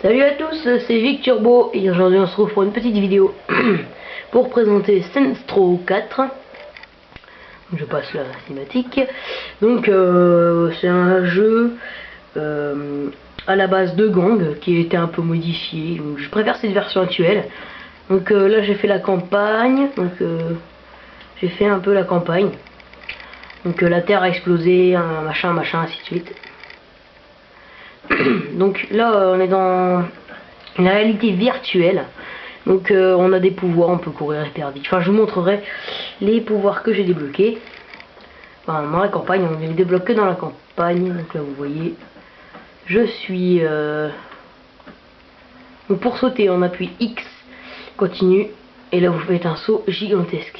Salut à tous, c'est Vic Turbo et aujourd'hui on se retrouve pour une petite vidéo pour présenter Saints Row 4. Je passe la cinématique. Donc c'est un jeu à la base de gang qui a été un peu modifié. Donc, je préfère cette version actuelle. Donc là j'ai fait la campagne. Donc j'ai fait un peu la campagne. Donc la terre a explosé, machin, ainsi de suite. Donc là on est dans une réalité virtuelle. Donc on a des pouvoirs, on peut courir hyper vite. Enfin je vous montrerai les pouvoirs que j'ai débloqués. Enfin, dans la campagne, on les débloque que dans la campagne. Donc là vous voyez, je suis donc pour sauter on appuie X, continue, et là vous faites un saut gigantesque.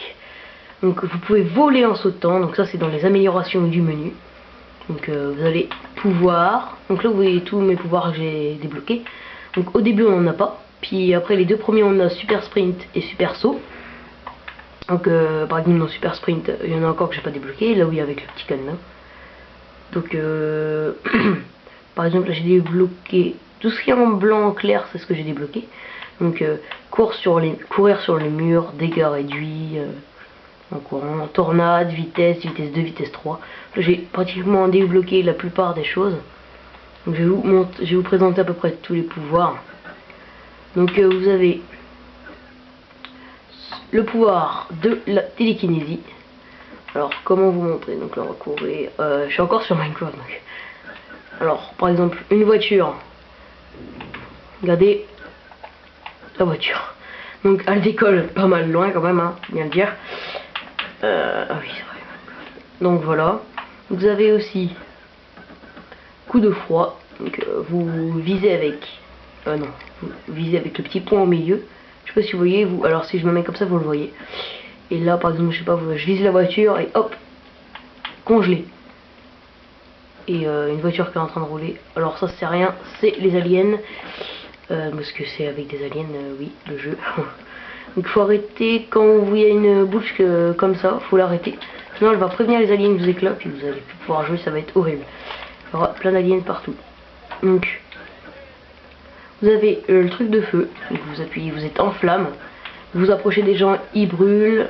Donc vous pouvez voler en sautant, donc ça c'est dans les améliorations du menu. Donc vous allez pouvoir, donc là vous voyez tous mes pouvoirs que j'ai débloqués. Donc au début on n'en a pas, puis après les deux premiers on a super sprint et super saut. Donc par exemple dans super sprint il y en a encore que j'ai pas débloqué, là oui avec le petit cadenas. Donc par exemple là j'ai débloqué tout ce qui est en blanc clair, c'est ce que j'ai débloqué. Donc courir sur les murs, dégâts réduits, en courant, tornade, vitesse 2, vitesse 3. J'ai pratiquement débloqué la plupart des choses. Donc je vais vous présenter à peu près tous les pouvoirs. Donc vous avez le pouvoir de la télékinésie. Alors comment vous montrer? Donc là on va courir. Je suis encore sur Minecraft. Donc. Alors par exemple une voiture. Regardez la voiture. Donc elle décolle pas mal loin quand même, hein, bien le dire. Ah oui c'est vrai. Donc voilà. Vous avez aussi coup de froid. Donc vous visez avec. Non, vous visez avec le petit point au milieu. Je sais pas si vous voyez, vous. Alors si je me mets comme ça, vous le voyez. Et là par exemple, je sais pas, je vise la voiture et hop, congelé. Et une voiture qui est en train de rouler. Alors ça c'est rien, c'est les aliens. Parce que c'est avec des aliens, oui, le jeu. Donc faut arrêter quand vous voyez une bouche comme ça, faut l'arrêter. Sinon elle va prévenir les aliens, vous éclatent, puis vous allez plus pouvoir jouer, ça va être horrible. Il y aura plein d'aliens partout. Donc vous avez le truc de feu, donc vous appuyez, vous êtes en flamme. Vous approchez des gens, ils brûlent.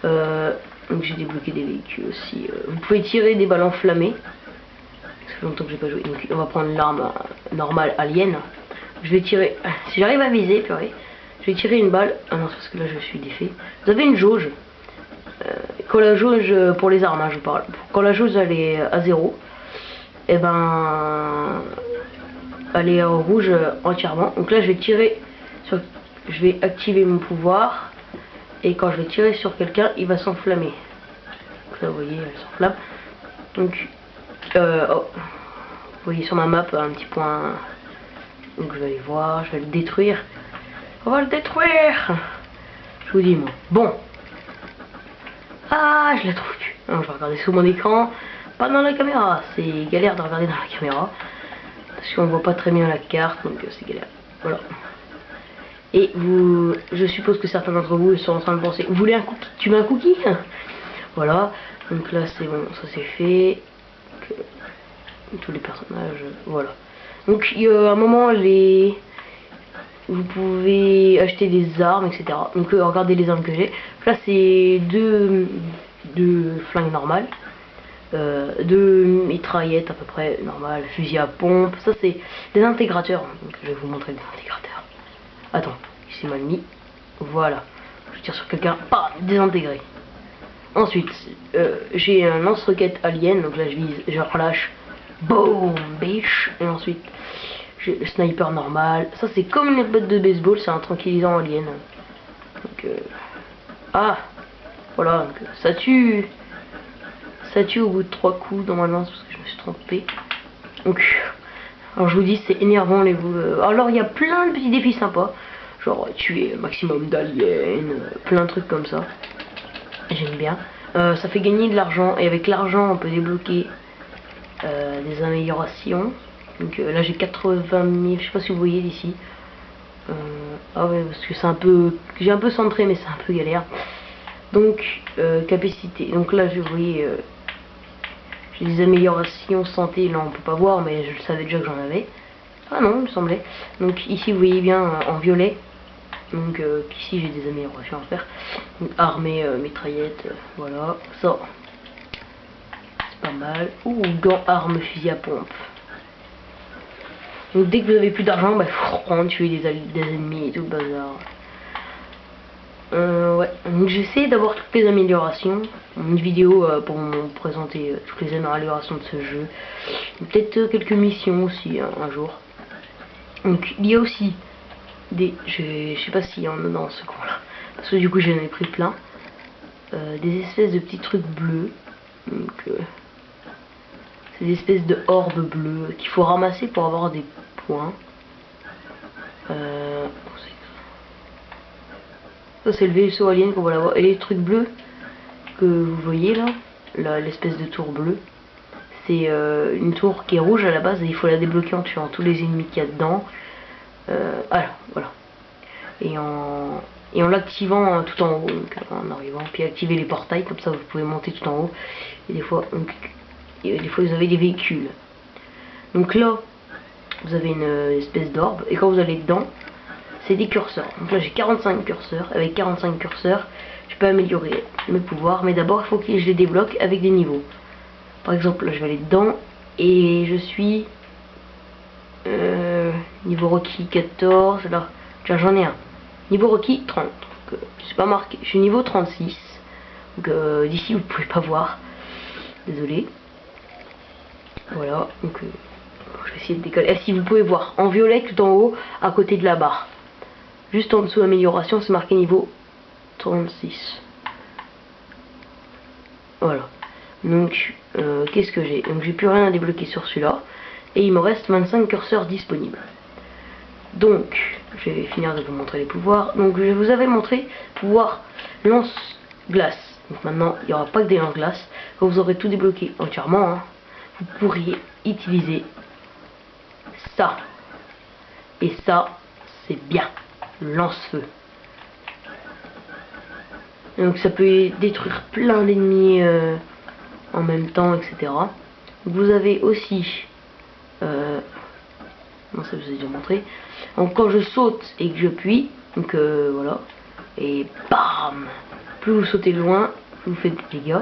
Donc j'ai débloqué des véhicules aussi. Vous pouvez tirer des balles enflammées. Ça fait longtemps que j'ai pas joué. Donc on va prendre l'arme normale alien. Je vais tirer. Si j'arrive à viser, purée. Je vais tirer une balle. Ah non, c'est parce que là je suis défait. Vous avez une jauge. Quand la jauge, pour les armes, hein, je parle. Quand la jauge elle est à 0, et ben elle est en rouge entièrement. Donc là je vais tirer sur. Je vais activer mon pouvoir. Et quand je vais tirer sur quelqu'un, il va s'enflammer. Donc là vous voyez, elle s'enflamme. Donc oh. Vous voyez sur ma map un petit point. Donc je vais aller voir, je vais le détruire. On va le détruire. Je vous dis moi. Bon. Ah, je la trouve plus. Alors, je vais regarder sous mon écran, pas dans la caméra. C'est galère de regarder dans la caméra. Parce qu'on voit pas très bien la carte, donc c'est galère. Voilà. Et vous, je suppose que certains d'entre vous sont en train de penser, vous voulez un cookie? Tu veux un cookie? Voilà. Donc là c'est bon, ça c'est fait. Donc, tous les personnages, voilà. Donc il y a un moment vous pouvez acheter des armes, etc. Donc regardez les armes que j'ai. Là c'est deux flingues normales, deux mitraillettes à peu près normales, fusil à pompe. Ça c'est des intégrateurs. Donc je vais vous montrer les intégrateurs. Attends, c'est mal mis. Voilà. Je tire sur quelqu'un, pas désintégré. Ensuite j'ai un lance-roquette alien. Donc là je vise, je relâche. Boom, biche. Et ensuite j'ai le sniper normal. Ça c'est comme les bottes de baseball, c'est un tranquillisant alien. Donc ah voilà, donc, ça tue au bout de 3 coups normalement, parce que je me suis trompé. Donc alors je vous dis, c'est énervant les alors il y a plein de petits défis sympas, genre tuer un maximum d'aliens, plein de trucs comme ça. J'aime bien. Ça fait gagner de l'argent, et avec l'argent on peut débloquer des améliorations. Donc là j'ai 80 000, je sais pas si vous voyez d'ici. Ah ouais, parce que c'est un peu, j'ai un peu centré mais c'est un peu galère. Donc capacité, donc là je voyais j'ai des améliorations santé, là on peut pas voir mais je le savais déjà que j'en avais. Ah non, il me semblait. Donc ici vous voyez bien en violet. Donc ici j'ai des améliorations à faire. Donc, armée, mitraillette, voilà. Ça, c'est pas mal. Ouh, gants, armes, fusil à pompe. Donc dès que vous avez plus d'argent, il faut reprendre, tuer des ennemis et tout le bazar. Ouais, donc j'essaie d'avoir toutes les améliorations. Une vidéo pour vous présenter toutes les améliorations de ce jeu. Peut-être quelques missions aussi un jour. Donc il y a aussi des... Je sais pas s'il y en a dans ce coin-là. Parce que du coup j'en ai pris plein. Des espèces de petits trucs bleus. Donc c'est des espèces de orbes bleues qu'il faut ramasser pour avoir des points. Ça c'est le vaisseau alien qu'on va l'avoir. Et les trucs bleus que vous voyez là, l'espèce de tour bleue, c'est une tour qui est rouge à la base et il faut la débloquer en tuant tous les ennemis qu'il y a dedans. Alors voilà. Et en l'activant tout en haut, donc en arrivant, puis activer les portails, comme ça vous pouvez monter tout en haut. Et des fois vous avez des véhicules. Donc là, vous avez une espèce d'orbe, et quand vous allez dedans, c'est des curseurs. Donc là j'ai 45 curseurs. Avec 45 curseurs, je peux améliorer mes pouvoirs, mais d'abord il faut que je les débloque avec des niveaux. Par exemple, là je vais aller dedans, et je suis niveau Rocky 14, là, tiens j'en ai un. Niveau Rocky 30, donc c'est pas marqué. Je suis niveau 36, donc d'ici vous pouvez pas voir. Désolé. Voilà, donc je vais essayer de décoller. Et si vous pouvez voir, en violet tout en haut, à côté de la barre. Juste en dessous, amélioration, c'est marqué niveau 36. Voilà. Donc, qu'est-ce que j'ai? Donc, j'ai plus rien à débloquer sur celui-là. Et il me reste 25 curseurs disponibles. Donc, je vais finir de vous montrer les pouvoirs. Donc, je vous avais montré pouvoir lance-glace. Donc, maintenant, il n'y aura pas que des lance-glace. Quand vous aurez tout débloqué entièrement, hein, vous pourriez utiliser ça. Et ça, c'est bien. Lance-feu. Donc ça peut détruire plein d'ennemis en même temps, etc. Vous avez aussi non, ça je vous ai déjà montré. Donc quand je saute et que je appuie, donc voilà, et bam, plus vous sautez loin, plus vous faites des dégâts.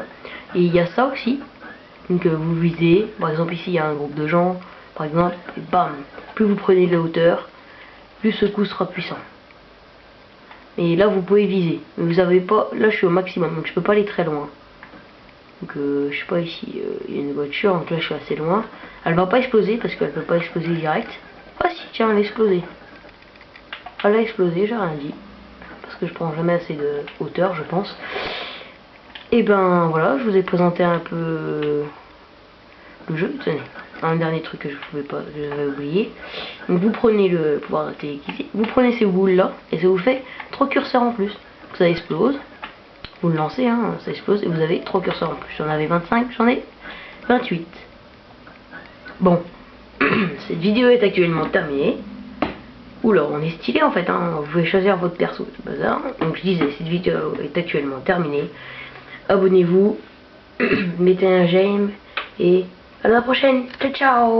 Et il y a ça aussi. Donc vous visez, par exemple ici il y a un groupe de gens, par exemple, et bam, plus vous prenez de la hauteur, plus ce coup sera puissant. Et là vous pouvez viser, mais vous avez pas, là je suis au maximum, donc je peux pas aller très loin. Donc je sais pas, ici il y a une voiture, donc là je suis assez loin. Elle va pas exploser parce qu'elle peut pas exploser direct. Ah si, tiens, elle a explosé. Elle a explosé, j'ai rien dit. Parce que je prends jamais assez de hauteur, je pense. Et ben voilà, je vous ai présenté un peu le jeu. Tenez, un dernier truc que j'avais oublié. Donc vous prenez le pouvoir de télékinésie, vous prenez ces boules là, et ça vous fait 3 curseurs en plus. Donc ça explose. Vous le lancez, hein, ça explose, et vous avez 3 curseurs en plus. J'en avais 25, j'en ai 28. Bon, cette vidéo est actuellement terminée. Oula, on est stylé en fait, hein. Vous pouvez choisir votre perso, tout bazar. Donc je disais, cette vidéo est actuellement terminée. Abonnez-vous, mettez un j'aime, et à la prochaine. Ciao ciao.